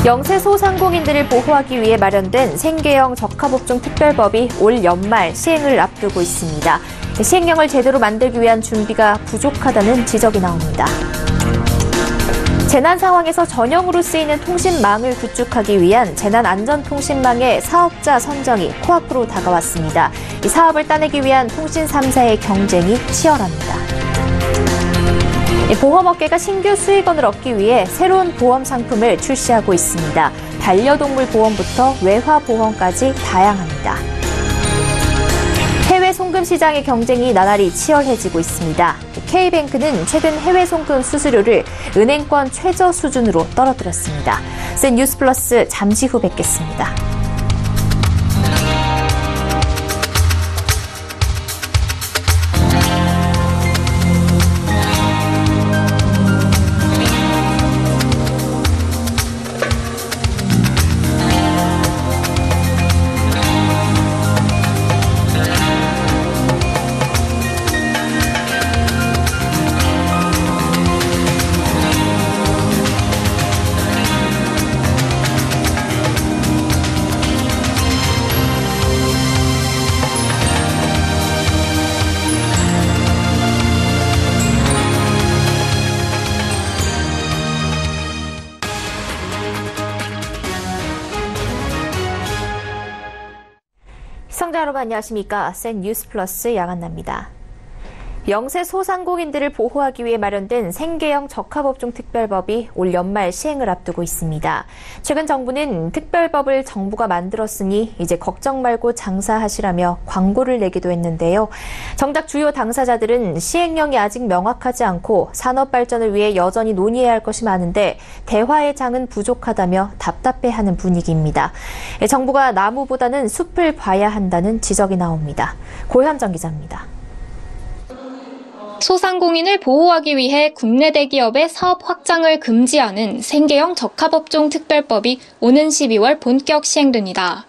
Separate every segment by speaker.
Speaker 1: 영세 소상공인들을 보호하기 위해 마련된 생계형 적합업종 특별법이 올 연말 시행을 앞두고 있습니다. 시행령을 제대로 만들기 위한 준비가 부족하다는 지적이 나옵니다. 재난 상황에서 전형으로 쓰이는 통신망을 구축하기 위한 재난안전통신망의 사업자 선정이 코앞으로 다가왔습니다. 이 사업을 따내기 위한 통신 3사의 경쟁이 치열합니다. 보험업계가 신규 수익원을 얻기 위해 새로운 보험 상품을 출시하고 있습니다. 반려동물 보험부터 외화보험까지 다양합니다. 해외 송금 시장의 경쟁이 나날이 치열해지고 있습니다. K뱅크는 최근 해외 송금 수수료를 은행권 최저 수준으로 떨어뜨렸습니다. 센 뉴스 플러스 잠시 후 뵙겠습니다. 시청자 여러분 안녕하십니까? 센 뉴스 플러스 양한나입니다. 영세 소상공인들을 보호하기 위해 마련된 생계형 적합업종 특별법이 올 연말 시행을 앞두고 있습니다. 최근 정부는 특별법을 정부가 만들었으니 이제 걱정 말고 장사하시라며 광고를 내기도 했는데요. 정작 주요 당사자들은 시행령이 아직 명확하지 않고 산업 발전을 위해 여전히 논의해야 할 것이 많은데 대화의 장은 부족하다며 답답해하는 분위기입니다. 정부가 나무보다는 숲을 봐야 한다는 지적이 나옵니다. 고현정 기자입니다.
Speaker 2: 소상공인을 보호하기 위해 국내 대기업의 사업 확장을 금지하는 생계형 적합업종 특별법이 오는 12월 본격 시행됩니다.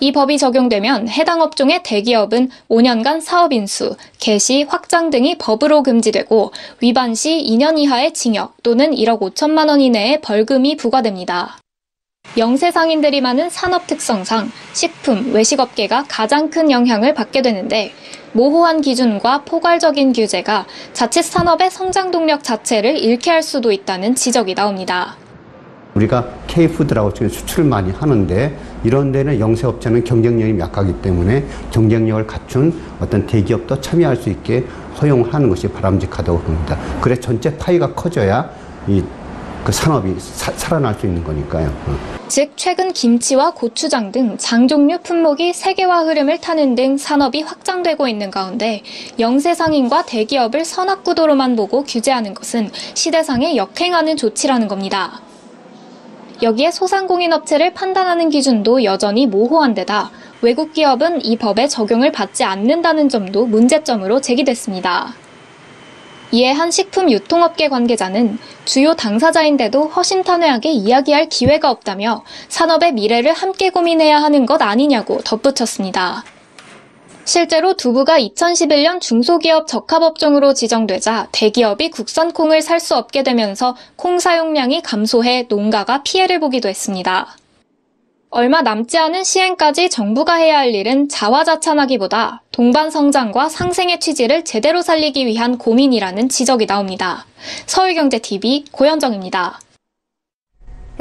Speaker 2: 이 법이 적용되면 해당 업종의 대기업은 5년간 사업 인수, 개시, 확장 등이 법으로 금지되고 위반 시 2년 이하의 징역 또는 1억 5천만 원 이내의 벌금이 부과됩니다. 영세 상인들이 많은 산업 특성상 식품, 외식업계가 가장 큰 영향을 받게 되는데 모호한 기준과 포괄적인 규제가 자칫 산업의 성장 동력 자체를 잃게 할 수도 있다는 지적이 나옵니다.
Speaker 3: 우리가 K푸드라고 수출을 많이 하는데 이런 데는 영세업체는 경쟁력이 약하기 때문에 경쟁력을 갖춘 어떤 대기업도 참여할 수 있게 허용하는 것이 바람직하다고 봅니다. 그래서 전체 파이가 커져야 그 산업이 살아날 수 있는 거니까요.
Speaker 2: 즉 최근 김치와 고추장 등 장 종류 품목이 세계화 흐름을 타는 등 산업이 확장되고 있는 가운데 영세 상인과 대기업을 선악구도로만 보고 규제하는 것은 시대상에 역행하는 조치라는 겁니다. 여기에 소상공인 업체를 판단하는 기준도 여전히 모호한 데다 외국 기업은 이 법의 적용을 받지 않는다는 점도 문제점으로 제기됐습니다. 이에 한 식품 유통업계 관계자는 주요 당사자인데도 허심탄회하게 이야기할 기회가 없다며 산업의 미래를 함께 고민해야 하는 것 아니냐고 덧붙였습니다. 실제로 두부가 2011년 중소기업 적합업종으로 지정되자 대기업이 국산 콩을 살 수 없게 되면서 콩 사용량이 감소해 농가가 피해를 보기도 했습니다. 얼마 남지 않은 시행까지 정부가 해야 할 일은 자화자찬하기보다 동반 성장과 상생의 취지를 제대로 살리기 위한 고민이라는 지적이 나옵니다. 서울경제TV 고현정입니다.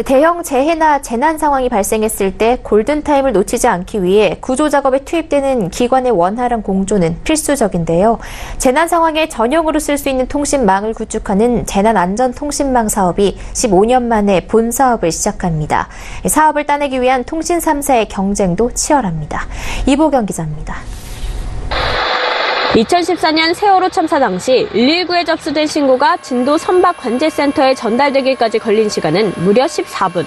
Speaker 1: 대형 재해나 재난 상황이 발생했을 때 골든타임을 놓치지 않기 위해 구조작업에 투입되는 기관의 원활한 공조는 필수적인데요. 재난 상황에 전용으로 쓸 수 있는 통신망을 구축하는 재난안전통신망 사업이 15년 만에 본 사업을 시작합니다. 사업을 따내기 위한 통신 3사의 경쟁도 치열합니다. 이보경 기자입니다.
Speaker 4: 2014년 세월호 참사 당시 119에 접수된 신고가 진도 선박관제센터에 전달되기까지 걸린 시간은 무려 14분.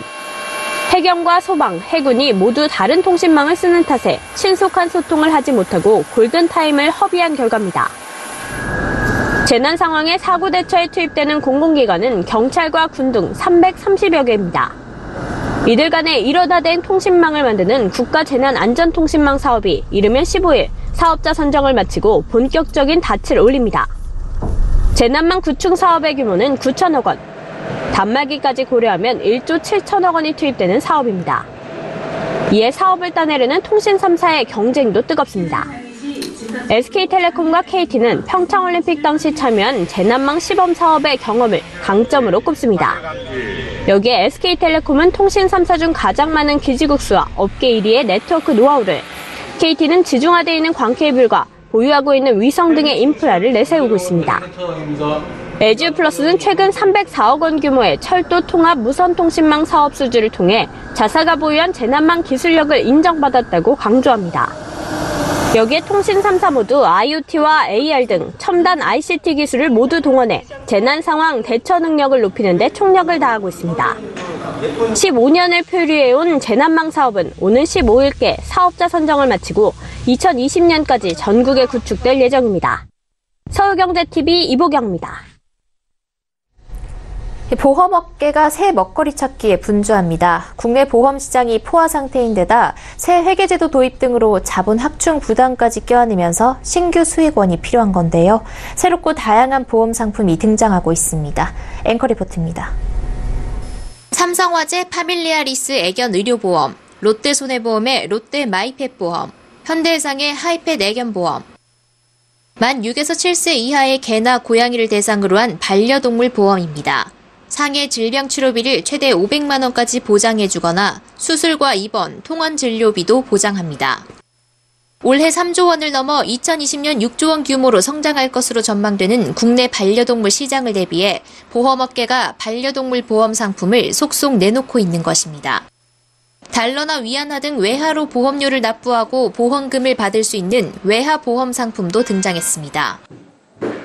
Speaker 4: 해경과 소방, 해군이 모두 다른 통신망을 쓰는 탓에 신속한 소통을 하지 못하고 골든타임을 허비한 결과입니다. 재난 상황에 사고 대처에 투입되는 공공기관은 경찰과 군 등 330여 개입니다. 이들 간에 일원화된 통신망을 만드는 국가재난안전통신망 사업이 이르면 15일 사업자 선정을 마치고 본격적인 닻을 올립니다. 재난망 구축 사업의 규모는 9천억 원. 단말기까지 고려하면 1조 7천억 원이 투입되는 사업입니다. 이에 사업을 따내려는 통신 3사의 경쟁도 뜨겁습니다. SK텔레콤과 KT는 평창올림픽 당시 참여한 재난망 시범 사업의 경험을 강점으로 꼽습니다. 여기에 SK텔레콤은 통신 3사 중 가장 많은 기지국수와 업계 1위의 네트워크 노하우를, KT는 지중화되어 있는 광케이블과 보유하고 있는 위성 등의 인프라를 내세우고 있습니다. LG유플러스는 최근 304억 원 규모의 철도 통합 무선통신망 사업 수주를 통해 자사가 보유한 재난망 기술력을 인정받았다고 강조합니다. 여기에 통신 3사 모두 IoT와 AR 등 첨단 ICT 기술을 모두 동원해 재난 상황 대처 능력을 높이는 데 총력을 다하고 있습니다. 15년을 표류해온 재난망 사업은 오는 15일께 사업자 선정을 마치고 2020년까지 전국에 구축될 예정입니다. 서울경제TV 이보경입니다.
Speaker 1: 보험업계가 새 먹거리 찾기에 분주합니다. 국내 보험 시장이 포화 상태인 데다 새 회계제도 도입 등으로 자본 확충 부담까지 껴안으면서 신규 수익원이 필요한 건데요. 새롭고 다양한 보험 상품이 등장하고 있습니다. 앵커 리포트입니다. 삼성화재 파밀리아리스 애견 의료보험, 롯데손해보험의 롯데 마이펫보험, 현대해상의 하이펫 애견보험, 만 6에서 7세 이하의 개나 고양이를 대상으로 한 반려동물 보험입니다. 상해 질병 치료비를 최대 500만 원까지 보장해주거나 수술과 입원, 통원 진료비도 보장합니다. 올해 3조 원을 넘어 2020년 6조 원 규모로 성장할 것으로 전망되는 국내 반려동물 시장을 대비해 보험업계가 반려동물 보험 상품을 속속 내놓고 있는 것입니다. 달러나 위안화 등 외화로 보험료를 납부하고 보험금을 받을 수 있는 외화 보험 상품도 등장했습니다.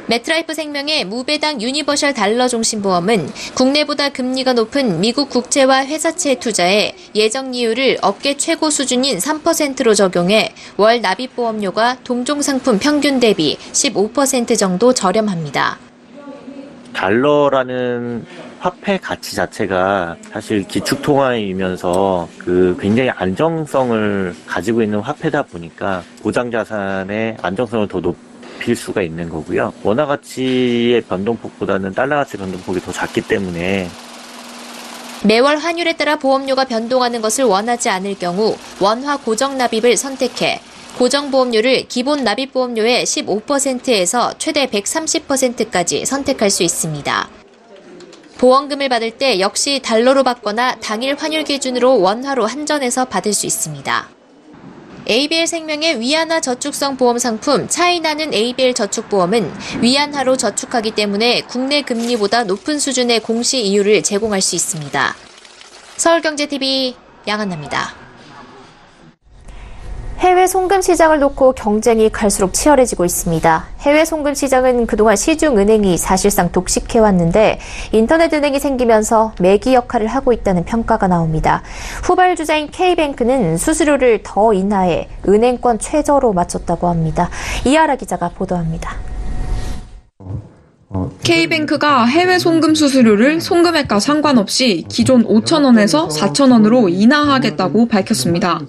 Speaker 1: 메트라이프 생명의 무배당 유니버셜 달러 종신보험은 국내보다 금리가 높은 미국 국채와 회사채에 투자해 예정이율을 업계 최고 수준인 3%로 적용해 월 납입보험료가 동종상품 평균 대비 15% 정도 저렴합니다.
Speaker 5: 달러라는 화폐 가치 자체가 사실 기축통화이면서 굉장히 안정성을 가지고 있는 화폐다 보니까 보장자산의 안정성을 더 높일 수가 있는 거고요. 원화 가치의 변동폭보다는 달러 가치 변동폭이 더 작기 때문에
Speaker 1: 매월 환율에 따라 보험료가 변동하는 것을 원하지 않을 경우 원화 고정 납입을 선택해 고정보험료를 기본 납입보험료의 15%에서 최대 130%까지 선택할 수 있습니다. 보험금을 받을 때 역시 달러로 받거나 당일 환율 기준으로 원화로 한전해서 받을 수 있습니다. ABL 생명의 위안화 저축성 보험 상품 차이나는 ABL 저축보험은 위안화로 저축하기 때문에 국내 금리보다 높은 수준의 공시 이율을 제공할 수 있습니다. 서울경제TV 양한나입니다. 해외 송금 시장을 놓고 경쟁이 갈수록 치열해지고 있습니다. 해외 송금 시장은 그동안 시중은행이 사실상 독식해왔는데 인터넷은행이 생기면서 매기 역할을 하고 있다는 평가가 나옵니다. 후발주자인 K뱅크는 수수료를 더 인하해 은행권 최저로 맞췄다고 합니다. 이하라 기자가 보도합니다.
Speaker 6: K뱅크가 해외 송금 수수료를 송금액과 상관없이 기존 5,000원에서 4,000원으로 인하하겠다고 밝혔습니다.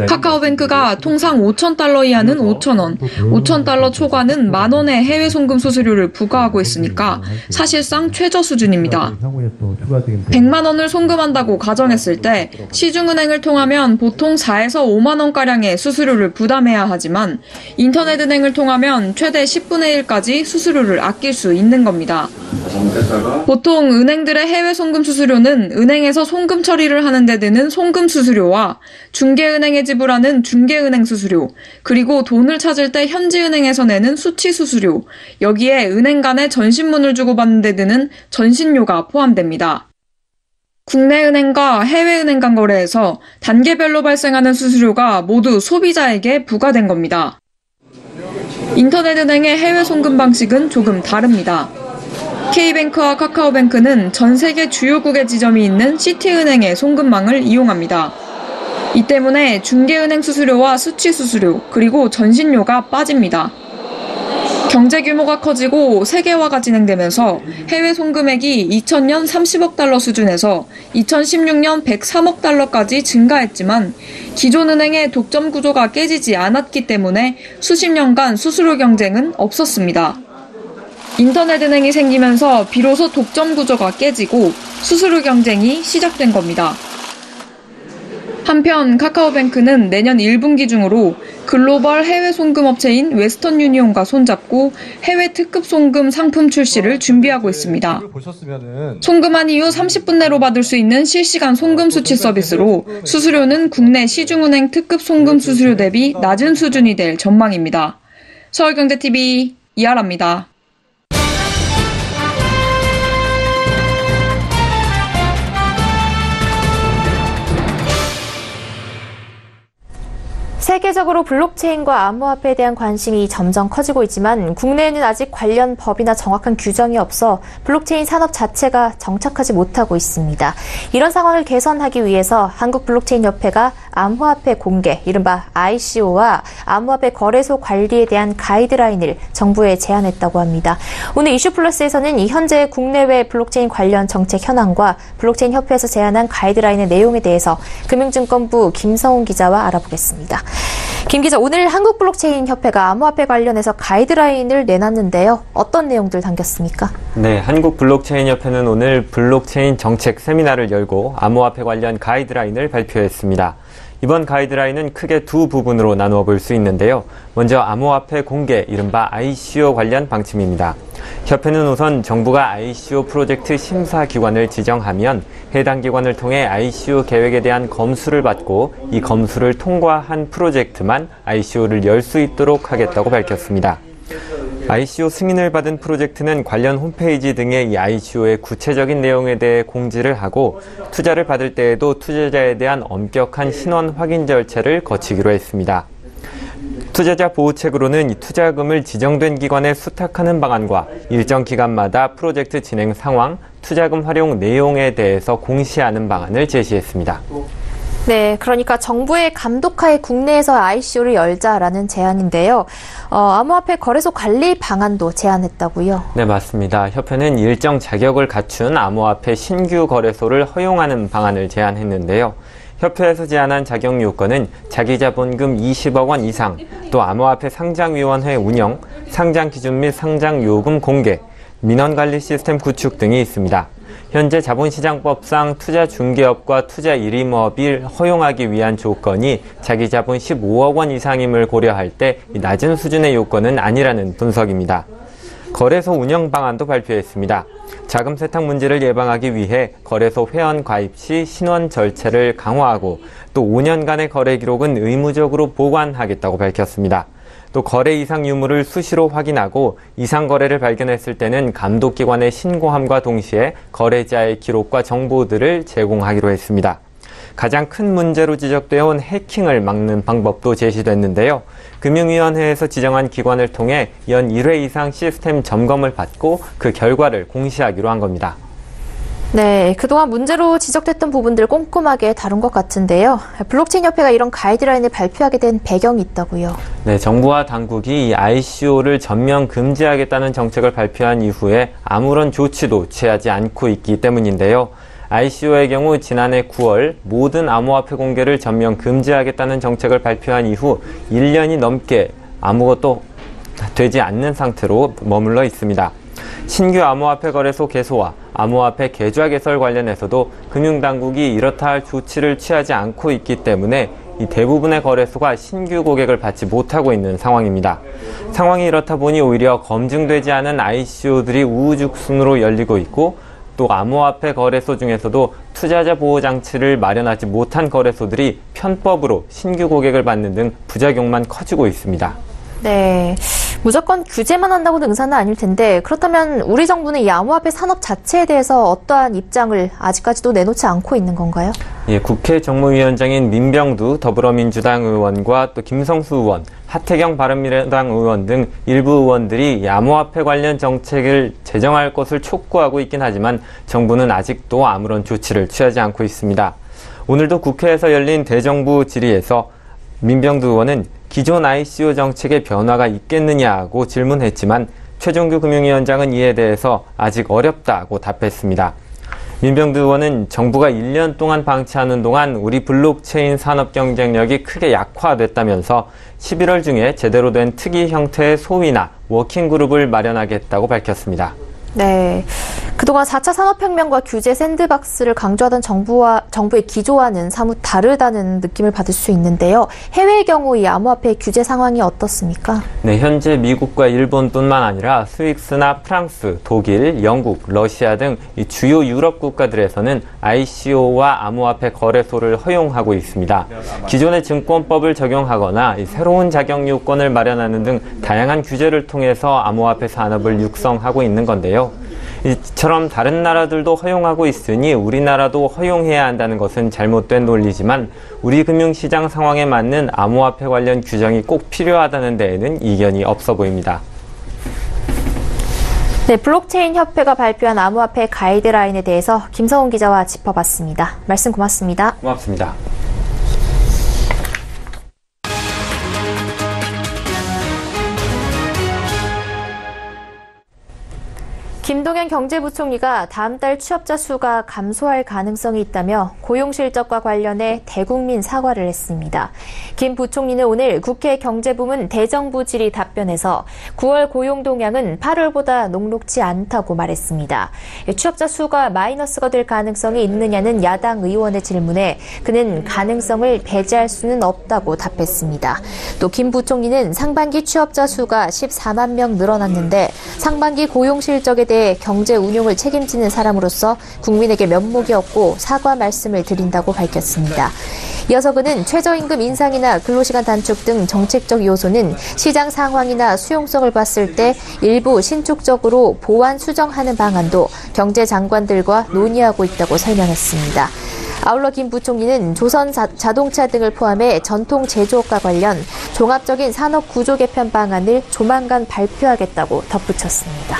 Speaker 6: 카카오뱅크가 통상 5,000달러 이하는 5,000원, 5,000달러 초과는 만원의 해외 송금 수수료를 부과하고 있으니까 사실상 최저 수준입니다. 100만 원을 송금한다고 가정했을 때 시중은행을 통하면 보통 4에서 5만 원가량의 수수료를 부담해야 하지만 인터넷은행을 통하면 최대 10분의 1까지 수수료를 아낄 수 있는 겁니다. 보통 은행들의 해외 송금 수수료는 은행에서 송금 처리를 하는 데 드는 송금 수수료와 중개은행에 지불하는 중개은행 수수료, 그리고 돈을 찾을 때 현지은행에서 내는 수취 수수료, 여기에 은행 간에 전신문을 주고받는 데 드는 전신료가 포함됩니다. 국내 은행과 해외은행 간 거래에서 단계별로 발생하는 수수료가 모두 소비자에게 부과된 겁니다. 인터넷은행의 해외 송금 방식은 조금 다릅니다. K뱅크와 카카오뱅크는 전 세계 주요국에 지점이 있는 시티은행의 송금망을 이용합니다. 이 때문에 중개은행 수수료와 수취 수수료, 그리고 전신료가 빠집니다. 경제 규모가 커지고 세계화가 진행되면서 해외 송금액이 2000년 30억 달러 수준에서 2016년 103억 달러까지 증가했지만 기존 은행의 독점 구조가 깨지지 않았기 때문에 수십 년간 수수료 경쟁은 없었습니다. 인터넷 은행이 생기면서 비로소 독점 구조가 깨지고 수수료 경쟁이 시작된 겁니다. 한편 카카오뱅크는 내년 1분기 중으로 글로벌 해외 송금업체인 웨스턴 유니온과 손잡고 해외 특급 송금 상품 출시를 준비하고 있습니다. 송금한 이후 30분 내로 받을 수 있는 실시간 송금 수취 서비스로 수수료는 국내 시중은행 특급 송금 수수료 대비 낮은 수준이 될 전망입니다. 서울경제TV 이하라입니다.
Speaker 1: 세계적으로 블록체인과 암호화폐에 대한 관심이 점점 커지고 있지만 국내에는 아직 관련 법이나 정확한 규정이 없어 블록체인 산업 자체가 정착하지 못하고 있습니다. 이런 상황을 개선하기 위해서 한국블록체인협회가 암호화폐 공개, 이른바 ICO와 암호화폐 거래소 관리에 대한 가이드라인을 정부에 제안했다고 합니다. 오늘 이슈플러스에서는 이 현재 국내외 블록체인 관련 정책 현황과 블록체인협회에서 제안한 가이드라인의 내용에 대해서 금융증권부 김성훈 기자와 알아보겠습니다. 김 기자, 오늘 한국블록체인협회가 암호화폐 관련해서 가이드라인을 내놨는데요. 어떤 내용들 담겼습니까?
Speaker 7: 네, 한국블록체인협회는 오늘 블록체인 정책 세미나를 열고 암호화폐 관련 가이드라인을 발표했습니다. 이번 가이드라인은 크게 두 부분으로 나누어 볼 수 있는데요. 먼저 암호화폐 공개, 이른바 ICO 관련 방침입니다. 협회는 우선 정부가 ICO 프로젝트 심사기관을 지정하면 해당 기관을 통해 ICO 계획에 대한 검수를 받고 이 검수를 통과한 프로젝트만 ICO를 열 수 있도록 하겠다고 밝혔습니다. ICO 승인을 받은 프로젝트는 관련 홈페이지 등의 이 ICO의 구체적인 내용에 대해 공지를 하고 투자를 받을 때에도 투자자에 대한 엄격한 신원 확인 절차를 거치기로 했습니다. 투자자 보호책으로는 이 투자금을 지정된 기관에 수탁하는 방안과 일정 기간마다 프로젝트 진행 상황, 투자금 활용 내용에 대해서 공시하는 방안을 제시했습니다.
Speaker 1: 네, 그러니까 정부의 감독하에 국내에서 ICO를 열자라는 제안인데요. 암호화폐 거래소 관리 방안도 제안했다고요? 네,
Speaker 7: 맞습니다. 협회는 일정 자격을 갖춘 암호화폐 신규 거래소를 허용하는 방안을 제안했는데요. 협회에서 제안한 자격 요건은 자기자본금 20억 원 이상, 또 암호화폐 상장위원회 운영, 상장 기준 및 상장 요금 공개, 민원관리 시스템 구축 등이 있습니다. 현재 자본시장법상 투자중개업과 투자일임업을 허용하기 위한 조건이 자기자본 15억 원 이상임을 고려할 때 낮은 수준의 요건은 아니라는 분석입니다. 거래소 운영 방안도 발표했습니다. 자금 세탁 문제를 예방하기 위해 거래소 회원 가입 시 신원 절차를 강화하고 또 5년간의 거래 기록은 의무적으로 보관하겠다고 밝혔습니다. 또 거래 이상 유무를 수시로 확인하고 이상 거래를 발견했을 때는 감독기관에 신고함과 동시에 거래자의 기록과 정보들을 제공하기로 했습니다. 가장 큰 문제로 지적되어 온 해킹을 막는 방법도 제시됐는데요. 금융위원회에서 지정한 기관을 통해 연 1회 이상 시스템 점검을 받고 그 결과를 공시하기로 한 겁니다.
Speaker 1: 네, 그동안 문제로 지적됐던 부분들 꼼꼼하게 다룬 것 같은데요. 블록체인협회가 이런 가이드라인을 발표하게 된 배경이 있다고요?
Speaker 7: 네, 정부와 당국이 이 ICO를 전면 금지하겠다는 정책을 발표한 이후에 아무런 조치도 취하지 않고 있기 때문인데요. ICO의 경우 지난해 9월 모든 암호화폐 공개를 전면 금지하겠다는 정책을 발표한 이후 1년이 넘게 아무것도 되지 않는 상태로 머물러 있습니다. 신규 암호화폐 거래소 개소와 암호화폐 계좌 개설 관련해서도 금융당국이 이렇다 할 조치를 취하지 않고 있기 때문에 이 대부분의 거래소가 신규 고객을 받지 못하고 있는 상황입니다. 상황이 이렇다 보니 오히려 검증되지 않은 ICO들이 우후죽순으로 열리고 있고 또 암호화폐 거래소 중에서도 투자자 보호 장치를 마련하지 못한 거래소들이 편법으로 신규 고객을 받는 등 부작용만 커지고 있습니다.
Speaker 1: 네, 무조건 규제만 한다고 능사는 아닐 텐데 그렇다면 우리 정부는 이 암호화폐 산업 자체에 대해서 어떠한 입장을 아직까지도 내놓지 않고 있는 건가요?
Speaker 7: 예, 국회 정무위원장인 민병두 더불어민주당 의원과 또 김성수 의원, 하태경 바른미래당 의원 등 일부 의원들이 암호화폐 관련 정책을 제정할 것을 촉구하고 있긴 하지만 정부는 아직도 아무런 조치를 취하지 않고 있습니다. 오늘도 국회에서 열린 대정부 질의에서 민병두 의원은 기존 ICO 정책에 변화가 있겠느냐고 질문했지만 최종규 금융위원장은 이에 대해서 아직 어렵다고 답했습니다. 민병두 의원은 정부가 1년 동안 방치하는 동안 우리 블록체인 산업 경쟁력이 크게 약화됐다면서 11월 중에 제대로 된 특이 형태의 소위나 워킹그룹을 마련하겠다고 밝혔습니다.
Speaker 1: 네. 그동안 4차 산업혁명과 규제 샌드박스를 강조하던 정부의 기조와는 사뭇 다르다는 느낌을 받을 수 있는데요. 해외의 경우 이 암호화폐 규제 상황이 어떻습니까?
Speaker 7: 네, 현재 미국과 일본뿐만 아니라 스위스나 프랑스, 독일, 영국, 러시아 등 이 주요 유럽 국가들에서는 ICO와 암호화폐 거래소를 허용하고 있습니다. 기존의 증권법을 적용하거나 이 새로운 자격 요건을 마련하는 등 다양한 규제를 통해서 암호화폐 산업을 육성하고 있는 건데요. 이처럼 다른 나라들도 허용하고 있으니 우리나라도 허용해야 한다는 것은 잘못된 논리지만 우리 금융시장 상황에 맞는 암호화폐 관련 규정이 꼭 필요하다는 데에는 이견이 없어 보입니다.
Speaker 1: 네, 블록체인 협회가 발표한 암호화폐 가이드라인에 대해서 김성훈 기자와 짚어봤습니다. 말씀 고맙습니다.
Speaker 7: 고맙습니다.
Speaker 1: 김동연 경제부총리가 다음 달 취업자 수가 감소할 가능성이 있다며 고용 실적과 관련해 대국민 사과를 했습니다. 김 부총리는 오늘 국회 경제부문 대정부 질의 답변에서 9월 고용 동향은 8월보다 녹록지 않다고 말했습니다. 취업자 수가 마이너스가 될 가능성이 있느냐는 야당 의원의 질문에 그는 가능성을 배제할 수는 없다고 답했습니다. 또 김 부총리는 상반기 취업자 수가 14만 명 늘어났는데 상반기 고용 실적에 대해 경제 운용을 책임지는 사람으로서 국민에게 면목이 없고 사과 말씀을 드린다고 밝혔습니다. 이어서 그는 최저임금 인상이나 근로시간 단축 등 정책적 요소는 시장 상황이나 수용성을 봤을 때 일부 신축적으로 보완 수정하는 방안도 경제장관들과 논의하고 있다고 설명했습니다. 아울러 김 부총리는 조선 자동차 등을 포함해 전통 제조업과 관련 종합적인 산업 구조 개편 방안을 조만간 발표하겠다고 덧붙였습니다.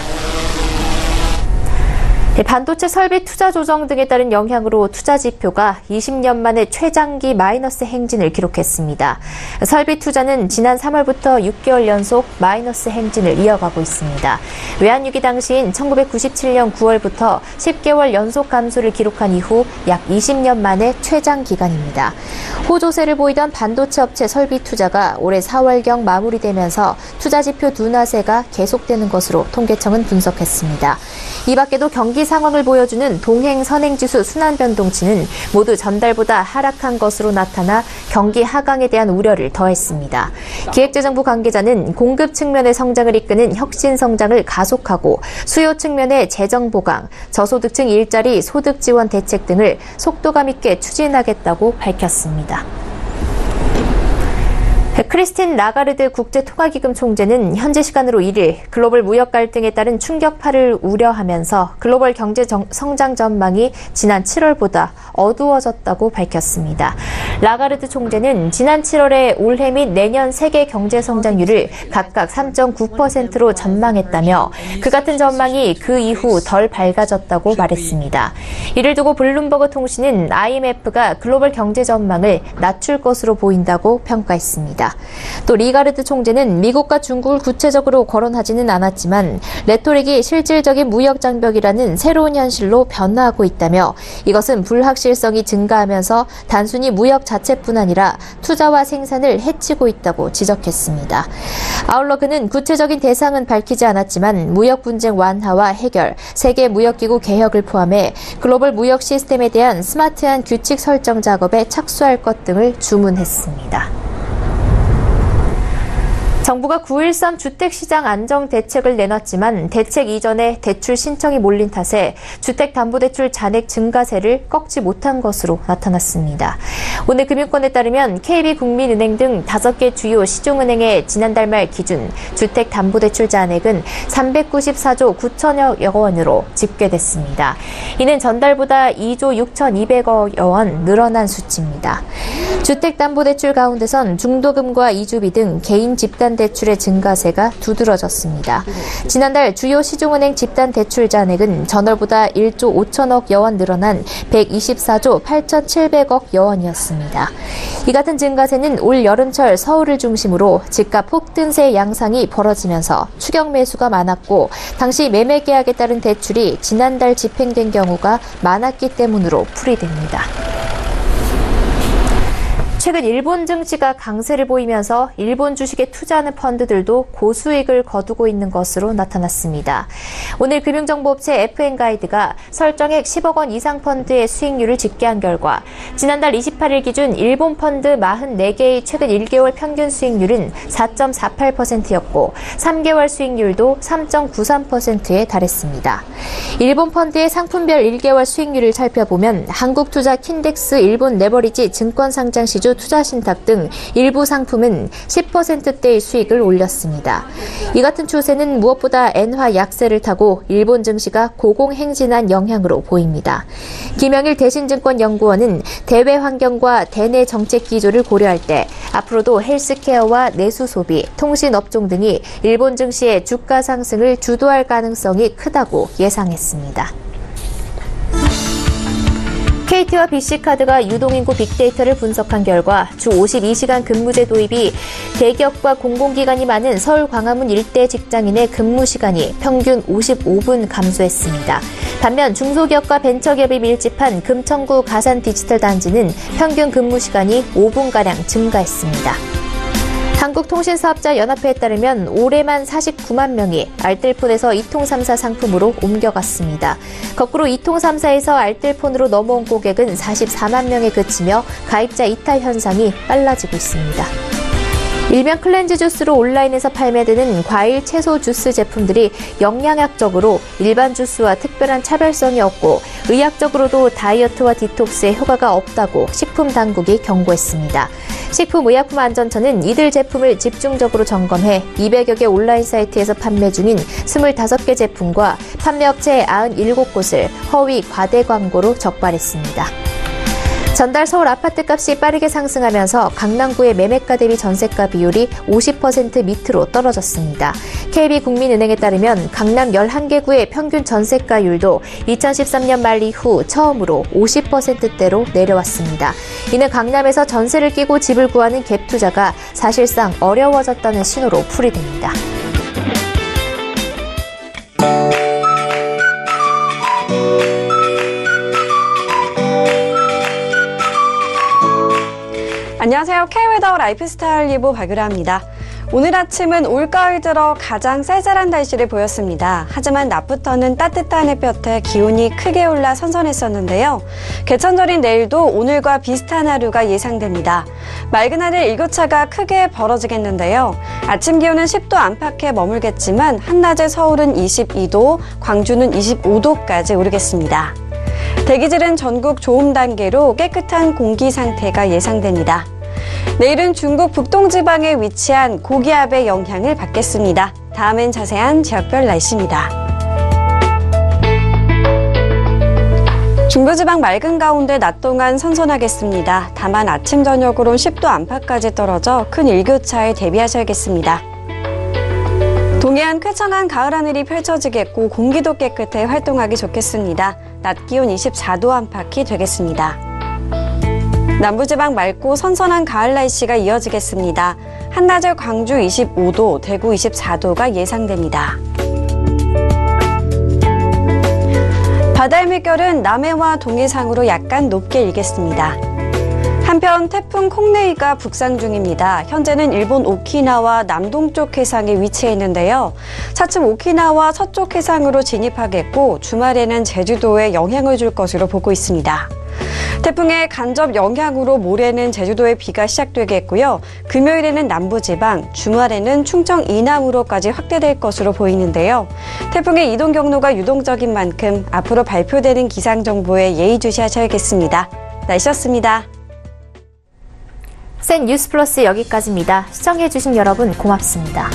Speaker 1: 반도체 설비 투자 조정 등에 따른 영향으로 투자 지표가 20년 만에 최장기 마이너스 행진을 기록했습니다. 설비 투자는 지난 3월부터 6개월 연속 마이너스 행진을 이어가고 있습니다. 외환위기 당시인 1997년 9월부터 10개월 연속 감소를 기록한 이후 약 20년 만에 최장 기간입니다. 호조세를 보이던 반도체 업체 설비 투자가 올해 4월경 마무리되면서 투자 지표 둔화세가 계속되는 것으로 통계청은 분석했습니다. 이 밖에도 경기 상황을 보여주는 동행 선행지수 순환 변동치는 모두 전달보다 하락한 것으로 나타나 경기 하강에 대한 우려를 더했습니다. 기획재정부 관계자는 공급 측면의 성장을 이끄는 혁신 성장을 가속하고 수요 측면의 재정 보강, 저소득층 일자리 소득 지원 대책 등을 속도감 있게 추진하겠다고 밝혔습니다. 크리스틴 라가르드 국제통화기금 총재는 현지 시간으로 1일 글로벌 무역 갈등에 따른 충격파를 우려하면서 글로벌 경제 성장 전망이 지난 7월보다 어두워졌다고 밝혔습니다. 라가르드 총재는 지난 7월에 올해 및 내년 세계 경제 성장률을 각각 3.9%로 전망했다며 그 같은 전망이 그 이후 덜 밝아졌다고 말했습니다. 이를 두고 블룸버그 통신은 IMF가 글로벌 경제 전망을 낮출 것으로 보인다고 평가했습니다. 또 리가르드 총재는 미국과 중국을 구체적으로 거론하지는 않았지만 레토릭이 실질적인 무역 장벽이라는 새로운 현실로 변화하고 있다며 이것은 불확실성이 증가하면서 단순히 무역 자체뿐 아니라 투자와 생산을 해치고 있다고 지적했습니다. 아울러 그는 구체적인 대상은 밝히지 않았지만 무역 분쟁 완화와 해결, 세계 무역기구 개혁을 포함해 글로벌 무역 시스템에 대한 스마트한 규칙 설정 작업에 착수할 것 등을 주문했습니다. 정부가 9.13 주택시장 안정 대책을 내놨지만 대책 이전에 대출 신청이 몰린 탓에 주택담보대출 잔액 증가세를 꺾지 못한 것으로 나타났습니다. 오늘 금융권에 따르면 KB국민은행 등 5개 주요 시중은행의 지난달 말 기준 주택담보대출 잔액은 394조 9천여 원으로 집계됐습니다. 이는 전달보다 2조 6,200억 원 늘어난 수치입니다. 주택담보대출 가운데선 중도금과 이주비 등 개인 집단 대출의 증가세가 두드러졌습니다. 지난달 주요 시중은행 집단 대출 잔액은 전월보다 1조 5천억 여원 늘어난 124조 8,700억 여원이었습니다. 이 같은 증가세는 올 여름철 서울을 중심으로 집값 폭등세 양상이 벌어지면서 추격 매수가 많았고 당시 매매 계약에 따른 대출이 지난달 집행된 경우가 많았기 때문으로 풀이됩니다. 최근 일본 증시가 강세를 보이면서 일본 주식에 투자하는 펀드들도 고수익을 거두고 있는 것으로 나타났습니다. 오늘 금융정보업체 FN가이드가 설정액 10억 원 이상 펀드의 수익률을 집계한 결과 지난달 28일 기준 일본 펀드 44개의 최근 1개월 평균 수익률은 4.48%였고 3개월 수익률도 3.93%에 달했습니다. 일본 펀드의 상품별 1개월 수익률을 살펴보면 한국투자 킨덱스 일본 레버리지 증권상장시주 투자신탁 등 일부 상품은 10%대의 수익을 올렸습니다. 이 같은 추세는 무엇보다 엔화 약세를 타고 일본 증시가 고공행진한 영향으로 보입니다. 김영일 대신증권연구원은 대외 환경과 대내 정책 기조를 고려할 때 앞으로도 헬스케어와 내수소비, 통신업종 등이 일본 증시의 주가 상승을 주도할 가능성이 크다고 예상했습니다. KT와 BC카드가 유동인구 빅데이터를 분석한 결과 주 52시간 근무제 도입이 대기업과 공공기관이 많은 서울 광화문 일대 직장인의 근무 시간이 평균 55분 감소했습니다. 반면 중소기업과 벤처기업이 밀집한 금천구 가산 디지털 단지는 평균 근무 시간이 5분가량 증가했습니다. 한국통신사업자연합회에 따르면 올해만 49만 명이 알뜰폰에서 이통3사 상품으로 옮겨갔습니다. 거꾸로 이통3사에서 알뜰폰으로 넘어온 고객은 44만 명에 그치며 가입자 이탈 현상이 빨라지고 있습니다. 일명 클렌즈 주스로 온라인에서 판매되는 과일, 채소 주스 제품들이 영양학적으로 일반 주스와 특별한 차별성이 없고 의학적으로도 다이어트와 디톡스에 효과가 없다고 식품당국이 경고했습니다. 식품의약품안전처는 이들 제품을 집중적으로 점검해 200여 개 온라인 사이트에서 판매 중인 25개 제품과 판매업체 97곳을 허위 과대 광고로 적발했습니다. 전달 서울 아파트값이 빠르게 상승하면서 강남구의 매매가 대비 전세가 비율이 50% 밑으로 떨어졌습니다. KB국민은행에 따르면 강남 11개 구의 평균 전세가율도 2013년 말 이후 처음으로 50%대로 내려왔습니다. 이는 강남에서 전세를 끼고 집을 구하는 갭 투자가 사실상 어려워졌다는 신호로 풀이됩니다.
Speaker 8: 안녕하세요. K웨더 라이프스타일 리뷰 박유라입니다. 오늘 아침은 올가을 들어 가장 쌀쌀한 날씨를 보였습니다. 하지만 낮부터는 따뜻한 햇볕에 기온이 크게 올라 선선했었는데요. 개천절인 내일도 오늘과 비슷한 하루가 예상됩니다. 맑은 하늘 일교차가 크게 벌어지겠는데요. 아침 기온은 10도 안팎에 머물겠지만 한낮에 서울은 22도, 광주는 25도까지 오르겠습니다. 대기질은 전국 좋음 단계로 깨끗한 공기 상태가 예상됩니다. 내일은 중국 북동지방에 위치한 고기압의 영향을 받겠습니다. 다음엔 자세한 지역별 날씨입니다. 중부지방 맑은 가운데 낮 동안 선선하겠습니다. 다만 아침 저녁으론 10도 안팎까지 떨어져 큰 일교차에 대비하셔야겠습니다. 동해안 쾌청한 가을 하늘이 펼쳐지겠고 공기도 깨끗해 활동하기 좋겠습니다. 낮 기온 24도 안팎이 되겠습니다. 남부지방 맑고 선선한 가을 날씨가 이어지겠습니다. 한낮에 광주 25도, 대구 24도가 예상됩니다. 바다의 물결은 남해와 동해상으로 약간 높게 일겠습니다. 한편 태풍 콩네이가 북상 중입니다. 현재는 일본 오키나와 남동쪽 해상에 위치해 있는데요. 차츰 오키나와 서쪽 해상으로 진입하겠고 주말에는 제주도에 영향을 줄 것으로 보고 있습니다. 태풍의 간접 영향으로 모레는 제주도에 비가 시작되겠고요. 금요일에는 남부지방, 주말에는 충청 이남으로까지 확대될 것으로 보이는데요. 태풍의 이동 경로가 유동적인 만큼 앞으로 발표되는 기상정보에 예의주시하셔야겠습니다. 날씨였습니다.
Speaker 1: 센 뉴스 플러스 여기까지입니다. 시청해주신 여러분 고맙습니다.